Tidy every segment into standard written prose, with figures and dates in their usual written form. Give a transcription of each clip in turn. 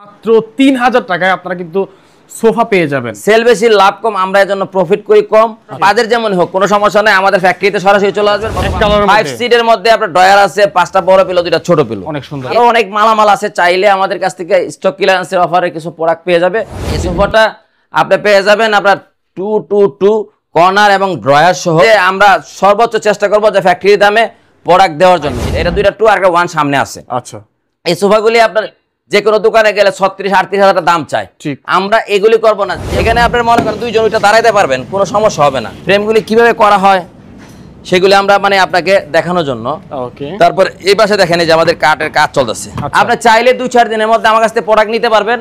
মাত্র 3000 টাকায় আপনারা কিন্তু সোফা পেয়ে যাবেন। সেল বেশি লাভ কম, আমরা এর জন্য প্রফিট করি কম। বাজার যেমন হোক কোনো সমস্যা নাই, আমাদের ফ্যাক্টরিতে সরাসরি চলে আসবেন। 5 সিটের মধ্যে আপনার ড্রয়ার আছে, 5টা বড় পিলো, 2টা ছোট পিলো, অনেক সুন্দর। আরো অনেক মালামাল আছে, চাইলে আমাদের কাছ থেকে স্টক ক্লিয়ারেন্সের অফারে কিছু প্রোডাক্ট পেয়ে যাবে। এই সোফাটা আপনি পেয়ে যাবেন আপনার 222 কর্নার এবং ড্রয়ার সহ। আমরা সর্বোচ্চ চেষ্টা করব যে ফ্যাক্টরি দামে প্রোডাক্ট দেওয়ার জন্য। এটা 2টা 2 আর 1 সামনে আছে। আচ্ছা, এই সোফাগুলি আপনার যে কোনো দোকানে গেলে 36-38 হাজার টাকা দাম চাই, আমরা এগুলি করব না। এখানে আপনার মনে করেন 2 জন ওইটা দাঁড়াইতে পারবেন, কোনো সমস্যা হবে না। ফ্রেমগুলি কিভাবে করা হয় সেগুলি আমরা মানে আপনাকে দেখানোর জন্য। তারপর এই পাশে দেখেন এই যে আমাদের কাঠের কাজ চলতেছে। আপনি চাইলে 2-4 দিনের মধ্যে আমার কাছ থেকে প্রোডাক্ট নিতে পারবেন।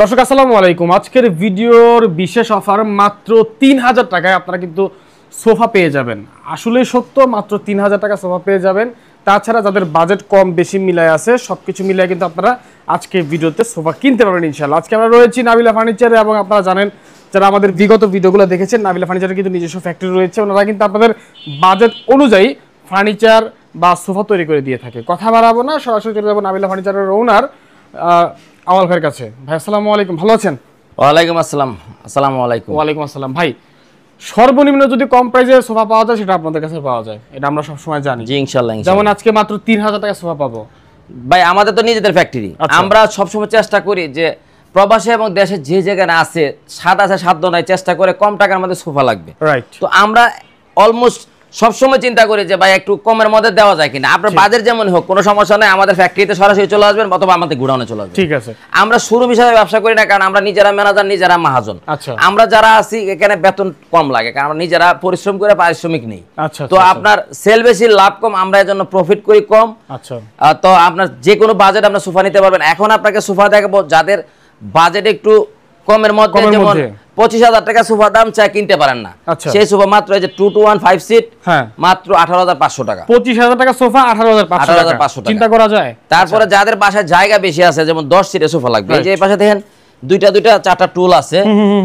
দর্শক আসসালামু আলাইকুম। আজকের ভিডিওর বিশেষ অফার, মাত্র 3000 টাকায় আপনারা কিন্তু সোফা পেয়ে যাবেন। আসলে সত্য, মাত্র 3000 টাকা সোফা পেয়ে যাবেন। তাছাড়া যাদের বাজেট কম বেশি মিলায় আছে, সবকিছু মিলায় কিন্তু আপনারা আজকে ভিডিওতে সোফা কিনতে পারবেন ইনশাআল্লাহ। আজকে আমরা রয়েছি নাবিলা ফার্নিচারে, এবং আপনারা জানেন যারা আমাদের বিগত ভিডিওগুলো দেখেছেন, নাবিলা ফার্নিচারে কিন্তু নিজস্ব ফ্যাক্টরি রয়েছে। ওনারা কিন্তু আপনাদের বাজেট অনুযায়ী ফার্নিচার বা সোফা তৈরি করে দিয়ে থাকে। কথা বাড়াবো না, সরাসরি চলে যাবো নাবিলা ফার্নিচারের ওনার আওয়াল ভাইয়ের কাছে। ভাই আসসালামু আলাইকুম, ভালো আছেন? ওয়ালাইকুম আসসালাম। আসসালামু আলাইকুম। ওয়ালাইকুম আসসালাম। ভাই, সর্বনিম্ন যদি কম প্রাইসে সোফা পাওয়া যায় সেটা আপনাদের কাছে পাওয়া যায়, এটা আমরা সব সময় জানি। জি ইনশাআল্লাহ। যেমন আজকে মাত্র 3000 টাকা সোফা পাবো। ভাই আমাদের তো নিজেদের ফ্যাক্টরি, আমরা সবসময় চেষ্টা করি যে প্রবাসী এবং দেশে যে জায়গায় আছে স্বাদ আছে সাধ্য নাই, চেষ্টা করে কম টাকার মধ্যে সোফা লাগবে। রাইট। তো আমরা অলমোস্ট সবসময় চিন্তা করি যে ভাই একটু কমের মধ্যে দেওয়া যায় কিনা। আপনার বাজার যেমন হোক কোনো সমস্যা নাই, আমাদের ফ্যাক্টরিতে সরাসরি চলে আসবেন অথবা আমাদের গোডাউনে চলে আসবেন। ঠিক আছে। আমরা শোরুম হিসাবে ব্যবসা করি না, কারণ আমরা নিজেরা ম্যানেজার, নিজেরা মহাজন। আমরা যারা আছি এখানে বেতন কম লাগে, কারণ আমরা নিজেরা পরিশ্রম করে পারিশ্রমিক নেই। তো আপনার সেল বেশি লাভ কম, আমরা এর জন্য প্রফিট করি কম। আচ্ছা, তো আপনার যে কোনো বাজেট আপনার সোফা নিতে পারবেন। এখন আপনাকে সোফা দেখাবো যাদের বাজেট একটু কমের মধ্যে, যেমন 25000 টাকা সোফা দাম চাই কিনতে পারেন না, সেই সোফা মাত্র এই যে 2-1-5 সিট মাত্র 18500 টাকা। 25000 টাকা সোফা 18500 টাকা, চিন্তা করা যায়। তারপরে যাদের বাসায় জায়গা বেশি আছে, যেমন 10 সিটের সোফা লাগবে, এই যে এই পাশে দেখেন 2টা 4টা টুল আছে,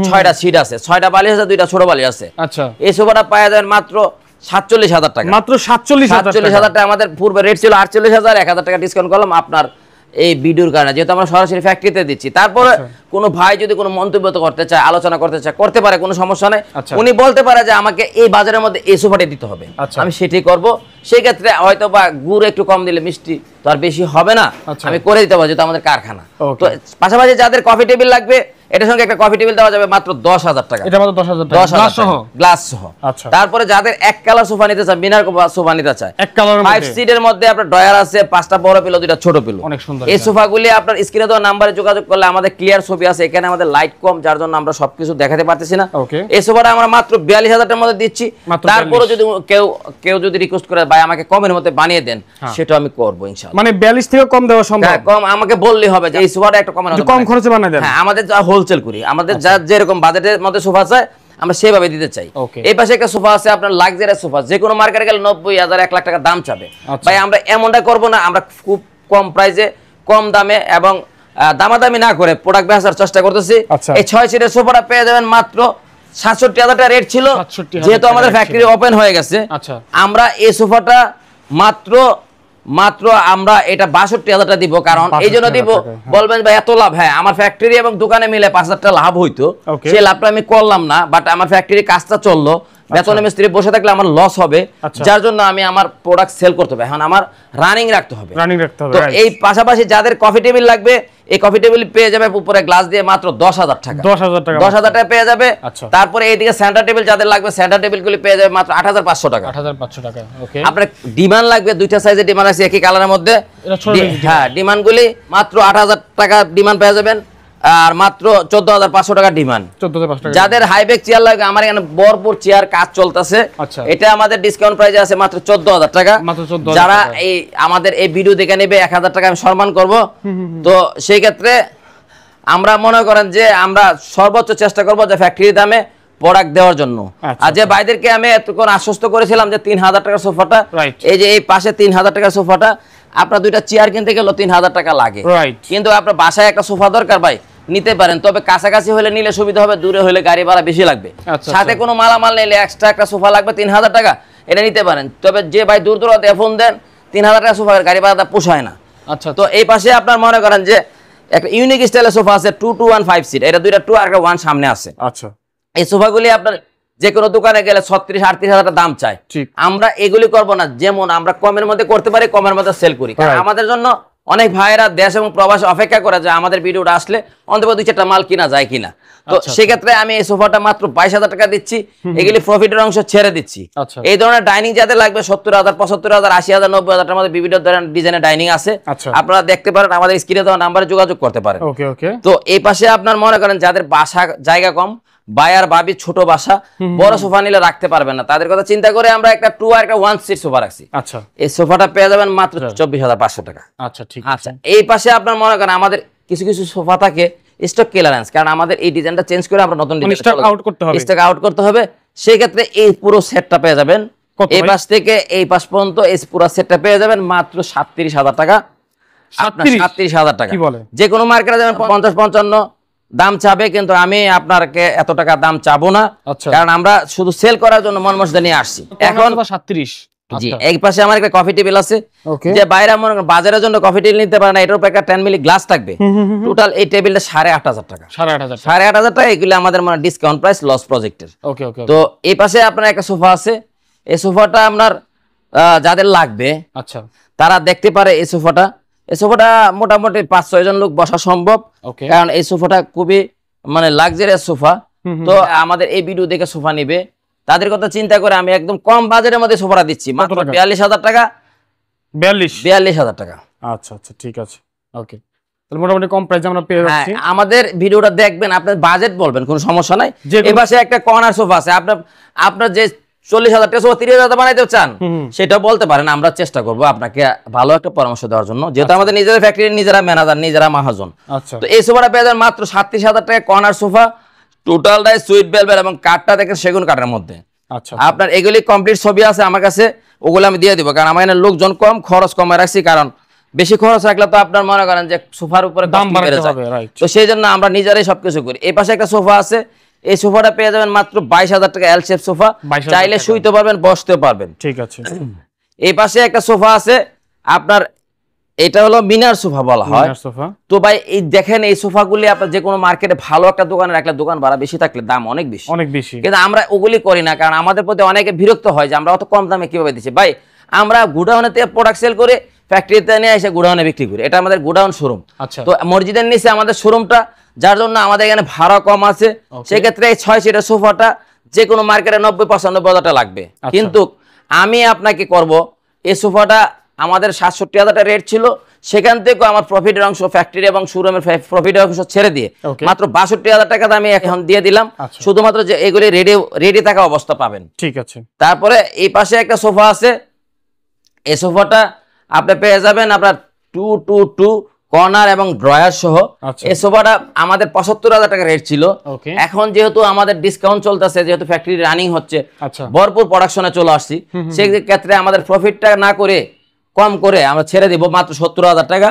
6টা সিট আছে, 6টা বালিশ আছে, 2টা ছোট বালিশ আছে। আচ্ছা, এই সোফাটা পাওয়া যায় মাত্র 47000 টাকা। মাত্র 47000 টাকা। আমাদের পূর্বে রেট ছিল 48000, 1000 টাকা ডিসকাউন্ট করলাম আপনার এই ভিডিওর কারণে, যেহেতু আমরা সরাসরি ফ্যাক্টরিতে দিচ্ছি। তারপরে কোনো ভাই যদি কোনো মন্তব্য করতে চায়, আলোচনা করতে চায়, করতে পারে, কোনো সমস্যা নেই। উনি বলতে পারে যে আমাকে এই বাজারের মধ্যে এই সোফাটি দিতে হবে, আমি সেটাই করব। সেই ক্ষেত্রে হয়তো বা গুড় একটু কম দিলে মিষ্টি তো আর বেশি হবে না, আমি করে দিতে পারবো, যেহেতু আমাদের কারখানা। তো পাশাপাশি যাদের কফি টেবিল লাগবে, এটার সঙ্গে একটা কফি টেবিল দেওয়া যাবে মাত্র 10000 টাকা। এটা মাত্র 10000 টাকা, গ্লাস সহ। তারপরে যাদের এক কালার সোফা নিতে চায়, মিনার সোফা নিতে চায়, এক কালার 5 সিটের মধ্যে আপনার ড্রয়ার আছে, 5টা বড় পিলো, 2টা ছোট পিলো, অনেক সুন্দর। এই সোফাগুলি আপনার স্ক্রিনে দেওয়া নাম্বারে যোগাযোগ করলে আমাদের ক্লিয়ার ছবি আছে। এখানে আমাদের লাইট কম, যার জন্য আমরা সবকিছু দেখাতে পারতেছি না। এই সোফাটা আমরা মাত্র 42000 টাকার মধ্যে দিচ্ছি। তারপরে যদি কেউ যদি রিকোয়েস্ট করে ভাই আমাকে কমের মধ্যে বানিয়ে দেন, সেটা আমি করব ইনশাআল্লাহ। মানে 42 থেকে কম দেওয়া সম্ভব? হ্যাঁ, কম আমাকে বললেই হবে যে এই সোফাটা একটা কমের মধ্যে কম খরচে বানিয়ে দেন। হ্যাঁ, আমাদের যা হোলসেল করি, আমাদের যা যেরকম বাজেটের মধ্যে সোফা চাই আমরা সেভাবে দিতে চাই। এই পাশে একটা সোফা আছে আপনার লাক্সারিয়াস সোফা, যে কোনো মার্কেটে গেলে 90000 1 লাখ টাকা দাম চাবে। ভাই আমরা এমনটা করব না, আমরা খুব কম প্রাইসে কম দামে এবং দামাদামি না করে প্রোডাক্ট বেচার চেষ্টা করতেছি। এই 6 সিটের সোফাটা পেয়ে যাবেন মাত্র 67000 টাকা রেট ছিল, যেহেতু আমাদের ফ্যাক্টরি ওপেন হয়ে গেছে। আমরা এই সোফাটা মাত্র আমরা এটা 62000 টাকা দিব। কারণ এই জন্য দিব, বলবেন ভাই এত লাভ। হ্যাঁ, আমার ফ্যাক্টরি এবং দোকানে মিলে 5000 টাকা লাভ হইতো, সেই লাভটা আমি করলাম না, বাট আমার ফ্যাক্টরি কাজটা চললো। বেতনে মিস্ত্রি বসে থাকলে আমার লস হবে, যার জন্য আমি আমার প্রোডাক্ট সেল করতে হবে। এখন আমার রানিং রাখতে হবে। তো এই পাশাপাশি যাদের কফি টেবিল লাগবে, এই কফি টেবিল পেয়ে যাবে উপরে গ্লাস দিয়ে মাত্র 10000 টাকা। 10000 টাকা পেয়ে যাবে। তারপরে এইদিকে সেন্টার টেবিল যাদের লাগবে, সেন্টার টেবিলগুলি পেয়ে যাবে মাত্র 8500 টাকা। 8500 টাকা। ওকে, আপনার ডিমান্ড লাগবে, 2টা সাইজের ডিমান্ড আছে একই কালারের মধ্যে। হ্যাঁ, ডিমান্ডগুলি মাত্র 8000 টাকা ডিমান্ড পেয়ে যাবেন, আর মাত্র 14500 টাকা ডিমান্ড। 14500 টাকা। যাদের হাইব্যাক চেয়ার লাগবে, আমার এখানে ভরপুর চেয়ার কাজ চলতেছে, এটা আমাদের ডিসকাউন্ট প্রাইসে আছে মাত্র 14000 টাকা। যারা এই আমাদের এই ভিডিও দেখে নেবে 1000 টাকা আমি সম্মান করব। তো সেই ক্ষেত্রে আমরা মনে করেন যে আমরা সর্বোচ্চ চেষ্টা করব যে ফ্যাক্টরি দামে প্রোডাক্ট দেওয়ার জন্য। আর যে ভাইদেরকে আমি এতক্ষণ আশ্বস্ত করেছিলাম যে 3000 টাকার সোফাটা, এই যে এই পাশে 3000 টাকার সোফাটা, আপনার 2টা চেয়ার কিনতে গেলে 3000 টাকা লাগে, কিন্তু আপনার বাসায় একটা সোফা দরকার ভাই, নিতে পারেন। তবে কাছাকাছি হলে নিলে সুবিধা হবে, দূরে হলে গাড়ি ভাড়া বেশি লাগবে। সাথে কোনো মালামাল নিলে এক্সট্রা একটা সোফা লাগবে 3000 টাকা, এটা নিতে পারেন। তবে যে ভাই দূর দূরান্তে ফোন দেন 3000 টাকা সোফা গাড়ি ভাড়া পোষায় না। আচ্ছা, তো এই পাশে আপনার মনে করেন যে একটা ইউনিক স্টাইলের সোফা আছে 2-2-1-5 সিট, এটা দুইটা 2 আর একটা 1 সামনে আছে। আচ্ছা, এই সোফাগুলি আপনার যে কোনো দোকানে গেলে 36-38 হাজার টাকা দাম চাই, আমরা এগুলি করব না। যেমন আমরা কমের মধ্যে করতে পারি, কমের মধ্যে সেল করি, কারণ আমাদের জন্য অনেক ভাইয়েরা দেশ এবং প্রবাসে অপেক্ষা করে যে আমাদের ভিডিওটা আসলে অন্তত 2-4টা মাল কিনা যায় কিনা। তো সেক্ষেত্রে আমি এই সোফাটা মাত্র 22,000 টাকা দিচ্ছি, এগুলি প্রফিটের অংশ ছেড়ে দিচ্ছি। এই ধরনের ডাইনিং যাদের লাগবে 70,000, 75,000, 80,000, 90,000 টাকার মধ্যে বিভিন্ন ধরনের ডিজাইনের ডাইনিং আছে, আপনারা দেখতে পারেন, আমাদের স্ক্রিনে দেওয়া নাম্বারে যোগাযোগ করতে পারেন। তো এই পাশে আপনার মনে করেন যাদের বাসা জায়গা কম, বায়ার ভাবি ছোট বাসা, বড় সোফা নিলে রাখতে পারবেন না, তাদের কথা চিন্তা করে আমরা একটা 2 আর একটা 1 সিট সোফা রাখছি। আচ্ছা, এই সোফাটা পেয়ে যাবেন মাত্র 24,500 টাকা। আচ্ছা, ঠিক আছে। এই পাশে আপনার মনে করেন আমাদের কিছু কিছু সোফা থাকে স্টক ক্লিয়ারেন্স, কারণ আমাদের এই ডিজাইনটা চেঞ্জ করে আমরা নতুন ডিজাইন স্টক আউট করতে হবে, সেই ক্ষেত্রে এই পুরো সেটটা পেয়ে যাবেন এই পাশ থেকে এই পাশ পর্যন্ত, এই পুরো সেটটা পেয়ে যাবেন মাত্র 37,000 টাকা। 37,000 টাকা। যে কোনো মার্কেটে যাবেন 50-55 দাম চাবে, কিন্তু আমি আপনাকে এত টাকা দাম চাবো না, কারণ আমরা শুধু সেল করার জন্য মন মসজিদে নিয়ে আসছি। এখন 37। জি, এই পাশে আমার একটা কফি টেবিল আছে, যে বাইরে মনে করেন বাজারের জন্য কফি টেবিল নিতে পারে না, এটার উপর একটা 10 মিলি গ্লাস থাকবে। টোটাল এই টেবিলটা 8,500 টাকা। 8,500 টাকা। এগুলো আমাদের মানে ডিসকাউন্ট প্রাইস, লস প্রজেক্টের। তো এই পাশে আপনার একটা সোফা আছে, এই সোফাটা আপনার যাদের লাগবে আচ্ছা তারা দেখতে পারে। এই সোফাটা মোটামুটি 5-6 জন লোক বসা সম্ভব, কারণ এই সোফাটা খুবই মানে লাক্সারিয়াস সোফা। তো আমাদের এই ভিডিও দেখে সোফা নিবে, তাদের কথা চিন্তা করে আমি একদম কম বাজেটের মধ্যে সোফাটা দিচ্ছি মাত্র 42,000 টাকা। 42,000 টাকা। আচ্ছা আচ্ছা, ঠিক আছে, ওকে। তাহলে মোটামুটি কম প্রাইসে আমরা পেয়ে যাচ্ছি। আমাদের ভিডিওটা দেখবেন, আপনার বাজেট বলবেন, কোনো সমস্যা নাই। এই পাশে একটা কর্নার সোফা আছে, আপনার যে 40,000 টাকা সোফা 30,000 বানাইতে চান সেটা বলতে পারেন, আমরা চেষ্টা করব আপনাকে ভালো একটা পরামর্শ দেওয়ার জন্য, যেহেতু আমাদের নিজেদের ফ্যাক্টরি, নিজেরা ম্যানেজার, নিজেরা মহাজন। তো এই সোফাটা পেয়ে যাবেন মাত্র 37,000 টাকা, কর্নার সোফা, টোটালটাই সুইট ভেলভেট এবং কাঠটা দেখেন সেগুন কাঠের মধ্যে। আচ্ছা, আপনার এগুলি কমপ্লিট ছবি আছে আমার কাছে, ওগুলো আমি দিয়ে দিব, কারণ আমার এখানে লোকজন কম, খরচ কমে রাখছি, কারণ বেশি খরচ রাখলে তো আপনার মনে করেন যে সোফার উপরে দাম বেড়ে যায়, তো সেই জন্য আমরা নিজেরাই সবকিছু করি। এই পাশে একটা সোফা আছে, এই সোফাটা পেয়ে যাবেন মাত্র 22,000 টাকা, এল শেপ সোফা, চাইলে শুইতে পারবেন, বসতেও পারবেন। ঠিক আছে। এই পাশে একটা সোফা আছে আপনার, এটা হলো মিনার সোফা বলা হয়। তো ভাই এই দেখেন, এই সোফাগুলি আপনার যে কোনো মার্কেটে ভালো একটা দোকানে রাখলে দোকান ভাড়া বেশি থাকলে দাম অনেক বেশি, কিন্তু আমরা ওগুলি করি না, কারণ আমাদের প্রতি অনেকে বিরক্ত হয় যে আমরা অত কম দামে কিভাবে দিচ্ছি। ভাই আমরা গুডাউনে থেকে প্রোডাক্ট সেল করে ফ্যাক্টরিতে নিয়ে এসে গুডাউনে বিক্রি করি, এটা আমাদের গুডাউন শোরুম। তো মসজিদের নিচে আমাদের শোরুমটা, যার জন্য আমাদের এখানে ভাড়া কম আছে। সেক্ষেত্রে এই 6 সিটের সোফাটা যে কোনো মার্কেটে 90-95 টাকা লাগবে, কিন্তু আমি আপনাকে করব এই সোফাটা আমাদের 67,000 টাকা রেট ছিল, সেখান থেকে আমার প্রফিটের অংশ, ফ্যাক্টরি এবং শোরুমের প্রফিটের অংশ ছেড়ে দিয়ে মাত্র 62,000 টাকা আমি এখন দিয়ে দিলাম, শুধুমাত্র যে এগুলি রেডি থাকা অবস্থা পাবেন। ঠিক আছে। তারপরে এই পাশে একটা সোফা আছে, এই সোফাটা আপনি পেয়ে যাবেন আপনার 2-2-2 কর্নার এবং ড্রয়ার সহ। এই সোফাটা আমাদের 75,000 টাকা রেট ছিল, এখন যেহেতু আমাদের ডিসকাউন্ট চলতেছে, যেহেতু ফ্যাক্টরি রানিং হচ্ছে, ভরপুর প্রোডাকশনে চলে আসছি, সেই ক্ষেত্রে আমাদের প্রফিটটা না করে কম করে আমরা ছেড়ে দিব মাত্র 70,000 টাকা।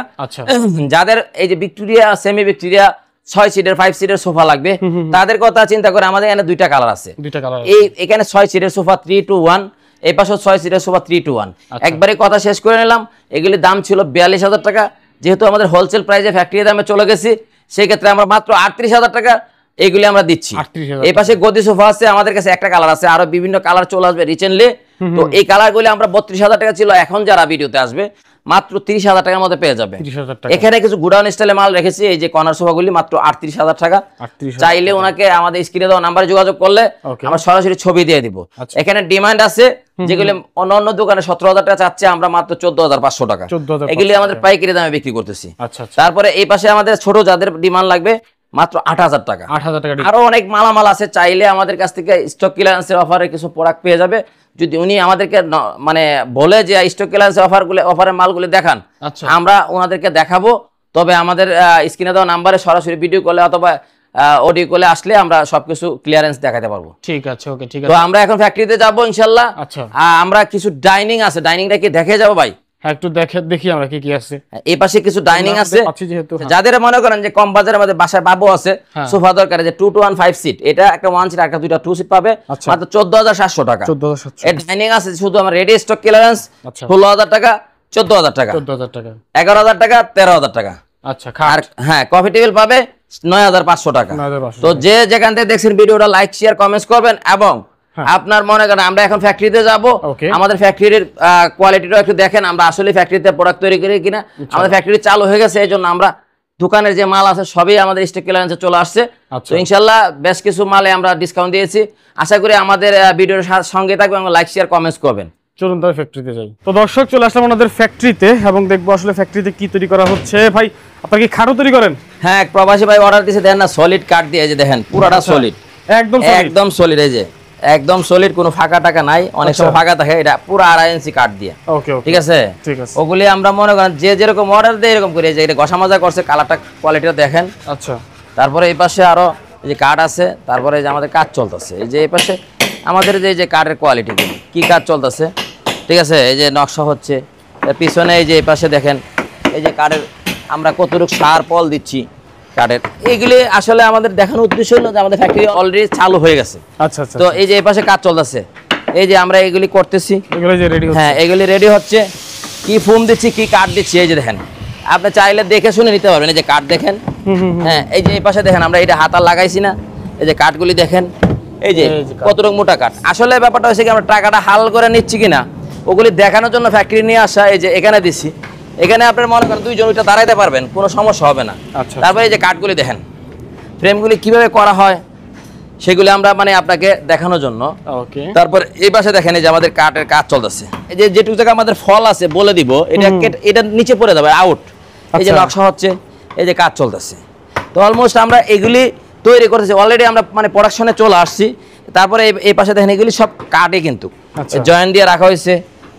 যাদের এই যে ভিক্টোরিয়া, সেমি ভিক্টোরিয়া 6 সিটের 5 সিটের সোফা লাগবে, তাদের কথা চিন্তা করে আমাদের এখানে 2টা কালার আছে। এখানে 6 সিটের সোফা 3-1, এই পাশে 6 সিটের সোফা 3-1। একবারে কথা শেষ করে নিলাম। এগুলি দাম ছিল 42,000 টাকা, যেহেতু আমাদের হোলসেল প্রাইসে ফ্যাক্টরি দামে চলে গেছি, সেই ক্ষেত্রে আমরা মাত্র 38,000 টাকা এগুলি আমরা দিচ্ছি। এই পাশে গদি সোফা আছে, আমাদের কাছে একটা কালার আছে, আরো বিভিন্ন কালার চলে আসবে রিসেন্টলি। তো এই কালারগুলি আমরা 32,000 টাকা ছিল, এখন যারা ভিডিওতে আসবে মাত্র 30,000 টাকার মধ্যে পেয়ে যাবে। এখানে কিছু গুডাউন স্টাইলে মাল রেখেছি, এই যে কর্নার সোফাগুলি মাত্র 38,000 টাকা। চাইলে ওনাকে আমাদের স্ক্রিনে দেওয়া নাম্বারে যোগাযোগ করলে আমরা সরাসরি ছবি দিয়ে দিব। এখানে ডিমান্ড আছে, যেগুলি অন্য দোকানে 17,000 টাকা চাচ্ছে, আমরা মাত্র 14,500 টাকা এগুলি আমাদের পাইকারি দামে বিক্রি করতেছি। তারপরে এই পাশে আমাদের ছোট যাদের ডিমান্ড লাগবে মাত্র 8,000 টাকা। আরো অনেক মালামাল আছে, চাইলে আমাদের কাছ থেকে স্টক ক্লিয়ারেন্সের অফারে কিছু প্রোডাক্ট পেয়ে যাবে, যদি উনি আমাদেরকে মানে বলে যে স্টক ক্লিয়ারেন্সের অফারের মালগুলি দেখান, আমরা ওনাদেরকে দেখাবো। তবে আমাদের স্ক্রিনে দেওয়া নাম্বারে সরাসরি ভিডিও কলে অথবা অডিও কলে আসলে আমরা সবকিছু ক্লিয়ারেন্স দেখাতে পারবো। ঠিক আছে, ওকে, ঠিক আছে। তো আমরা এখন ফ্যাক্টরিতে যাবো ইনশাআল্লাহ। আমরা কিছু ডাইনিং আছে, ডাইনিংটা কি দেখে যাবো ভাই? একটু দেখি আমরা কি আছে। এই পাশে কিছু ডাইনিং আছে, যাদের মনে করেন যে কম বাজারের মধ্যে বাসায় বাবু আছে, সোফা দরকার, যে 2-1-5 সিট, এটা একটা 1 সিট, একটা 2টা 2 সিট পাবে মাত্র 14,700 টাকা। এই ডাইনিং আছে শুধু আমার রেডি স্টক ক্লিয়ারেন্স 16,000 টাকা, 14,000 টাকা, 14,000 টাকা, 11,000 টাকা, 13,000 টাকা। আচ্ছা, আর হ্যাঁ কফি টেবিল পাবে 9,500 টাকা। 9,500 তো যে যেখান থেকে দেখছেন ভিডিওটা লাইক শেয়ার কমেন্টস করবেন, এবং আপনার মনে করেন আমরা এখন ফ্যাক্টরিতে যাব, আমাদের ফ্যাক্টরির কোয়ালিটিটা একটু দেখেন, আমরা আসলে ফ্যাক্টরিতে প্রোডাক্ট তৈরি করি কিনা। আমাদের ফ্যাক্টরি চালু হয়ে গেছে, এই জন্য আমরা দোকানের যে মাল আছে সবই আমাদের স্টক ক্লিয়ারেন্সে চলে আসছে। তো ইনশাআল্লাহ বেশ কিছু মালে আমরা ডিসকাউন্ট দিয়েছি। আশা করি আমাদের ভিডিওর সঙ্গে থাকবেন এবং লাইক শেয়ার কমেন্টস করবেন। চলুন তাহলে ফ্যাক্টরিতে যাই। তো দর্শক চলে আসলাম আমাদের ফ্যাক্টরিতে এবং দেখবো আসলে ফ্যাক্টরিতে কি তৈরি করা হচ্ছে। ভাই আপনারা কি খাটও তৈরি করেন? হ্যাঁ, এক প্রবাসী ভাই অর্ডার দিয়েছে, দেখেন না সলিড কাঠ দিয়ে, এই যে দেখেন পুরোটা সলিড, একদম সলিড, এই যে একদম সলিড, কোনো ফাঁকা টাকা নাই। অনেক সময় ফাঁকা থাকে, এটা পুরো 2.5 ইঞ্চি কাঠ দিয়ে। ঠিক আছে, ওগুলি আমরা মনে করেন যে যেরকম অর্ডার দেয় এরকম করে, যে এটা ঘষা মাজা করছে, কালারটা কোয়ালিটিটা দেখেন। আচ্ছা, তারপরে এই পাশে আরো এই যে কাঠ আছে, তারপরে যে আমাদের কাজ চলতেছে, এই যে এই পাশে আমাদের যে কাঠের কোয়ালিটি কি কাজ চলতেছে। ঠিক আছে, এই যে নকশা হচ্ছে, পিছনে এই যে এই পাশে দেখেন, এই যে কাঠের আমরা কতটুকু সার পল দিচ্ছি কাঠের, এইগুলি আসলে আমাদের দেখানোর উদ্দেশ্য হলো যে আমাদের ফ্যাক্টরি অলরেডি চালু হয়ে গেছে। আচ্ছা আচ্ছা। তো এই যে এই পাশে কাজ চলতেছে, এই যে আমরা এগুলি করতেছি, এগুলো যে রেডি হচ্ছে। হ্যাঁ, এগুলি রেডি হচ্ছে। কি ফোম দিচ্ছি, কি কাঠ দিচ্ছি, এই যে দেখেন, আপনি চাইলে দেখে শুনে নিতে পারবেন। এই যে কাঠ দেখেন, হ্যাঁ, এই যে এই পাশে দেখেন আমরা এটা হাতা লাগাইছি না, এই যে কাঠগুলি দেখেন, এই যে কতটুকু মোটা কাঠ। আসলে ব্যাপারটা হচ্ছে কি, আমরা টাকাটা হাল করে নিচ্ছি কিনা ওগুলি দেখানোর জন্য ফ্যাক্টরি নিয়ে আসা। এই যে এখানে দিচ্ছি, এখানে আপনার মনে করেন 2 জন ওইটা দাঁড়াইতে পারবেন, কোনো সমস্যা হবে না। তারপরে এই যে কাঠগুলি দেখেন, ফ্রেমগুলি কিভাবে করা হয় সেগুলি আমরা মানে আপনাকে দেখানোর জন্য। তারপর এই পাশে দেখেন, এই যে আমাদের কাঠের কাজ চলতেছে, এই যে যেটুকু জায়গা আমাদের ফল আছে বলে দিব, এটা নিচে পড়ে যাবে আউট। এই যে নকশা হচ্ছে, এই যে কাজ চলতেছে। তো অলমোস্ট আমরা এগুলি তৈরি করতেছি, অলরেডি আমরা মানে প্রোডাকশনে চলে আসছি। তারপরে এই পাশে দেখেন, এগুলি সব কাঠে কিন্তু জয়েন্ট দিয়ে রাখা হয়েছে,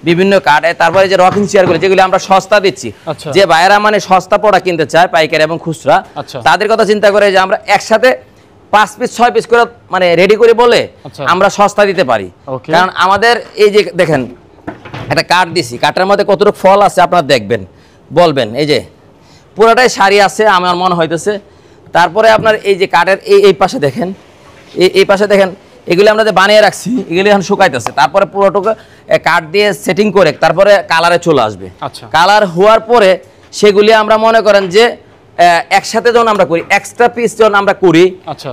বিভিন্ন কাঠ। তারপরে যে রকিং চেয়ারগুলো যেগুলি আমরা সস্তা দিচ্ছি, যে ভাইয়েরা মানে সস্তা প্রোডাক্ট কিনতে চায় পাইকারি এবং খুচরা, তাদের কথা চিন্তা করে যে আমরা একসাথে 5 পিস 6 পিস করে মানে রেডি করে বলে আমরা সস্তা দিতে পারি। কারণ আমাদের এই যে দেখেন একটা কাঠ দিছি, কাঠের মধ্যে কতটুকু ফল আছে আপনারা দেখবেন, বলবেন। এই যে পুরোটাই সারি আছে আমার মনে হইতেছে। তারপরে আপনার এই যে কাঠের এই পাশে দেখেন, এই পাশে দেখেন, এগুলি আমরা যে বানিয়ে রাখছি, এগুলি এখন শুকাইতেছে। তারপরে পুরোটুকু কাঠ দিয়ে সেটিং করে তারপরে কালারে চলে আসবে। কালার হওয়ার পরে সেগুলি আমরা মনে করেন যে একসাথে যখন আমরা করি, এক্সট্রা পিস যখন আমরা করি,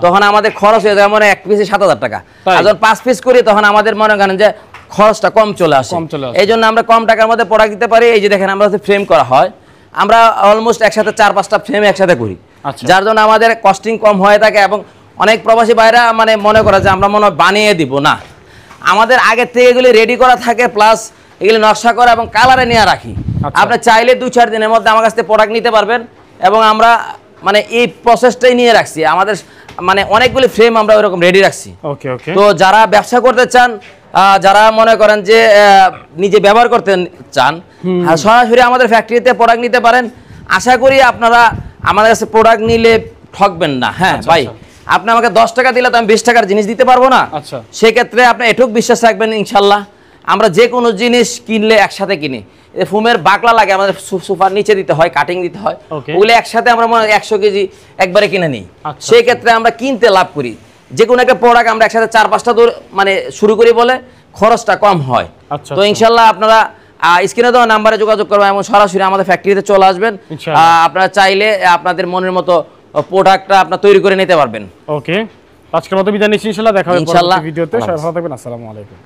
তখন আমাদের খরচ হয়ে যায় মানে 1 পিসে 7,000 টাকা। আর যখন 5 পিস করি তখন আমাদের মনে করেন যে খরচটা কম চলে আসে। এই জন্য আমরা কম টাকার মধ্যে প্রোডাক্ট দিতে পারি। এই যে দেখেন, আমরা ফ্রেম করা হয়, আমরা অলমোস্ট একসাথে 4-5টা ফ্রেম একসাথে করি, যার জন্য আমাদের কস্টিং কম হয়ে থাকে। এবং অনেক প্রবাসী ভাইরা মানে মনে করে যে আমরা মনে হয় বানিয়ে দিব, না, আমাদের আগের থেকে এগুলি রেডি করা থাকে, প্লাস এগুলি নকশা করা এবং কালারে নিয়ে রাখি। আপনি চাইলে 2-4 দিনের মধ্যে আমার কাছ থেকে প্রোডাক্ট নিতে পারবেন। এবং আমরা মানে এই প্রসেসটাই নিয়ে রাখছি, আমাদের মানে অনেকগুলি ফ্রেম আমরা ওইরকম রেডি রাখছি। তো যারা ব্যবসা করতে চান, যারা মনে করেন যে নিজে ব্যবহার করতে চান, সরাসরি আমাদের ফ্যাক্টরিতে প্রোডাক্ট নিতে পারেন। আশা করি আপনারা আমাদের কাছে প্রোডাক্ট নিলে ঠকবেন না। হ্যাঁ ভাই, আপনি আমাকে 10 টাকা দিলে তো আমি 20 টাকার জিনিস দিতে পারবো না। সেক্ষেত্রে আপনি এটুক বিশ্বাস রাখবেন, ইনশাল্লাহ আমরা যে কোনো জিনিস কিনলে একসাথে কিনি। ফোমের বাকলা লাগে আমাদের সোফার নিচে দিতে হয়, কাটিং দিতে হয়, ওগুলো একসাথে আমরা 100 কেজি একবারে কিনে নিই। সেই ক্ষেত্রে আমরা কিনতে লাভ করি। যে কোনো একটা প্রোডাক্ট আমরা একসাথে 4-5টা মানে শুরু করি বলে খরচটা কম হয়। তো ইনশাল্লাহ আপনারা স্ক্রিনে দেওয়া নাম্বারে যোগাযোগ করবেন এবং সরাসরি আমাদের ফ্যাক্টরিতে চলে আসবেন। আপনারা চাইলে আপনাদের মনের মতো প্রোডাক্টটা আপনারা তৈরি করে নিতে পারবেন। ওকে, আজকের মতো বিদায় নিচ্ছি, ইনশাআল্লাহ দেখা হবে পরবর্তী ভিডিওতে। সবাই ভালো থাকবেন, আসসালামু আলাইকুম।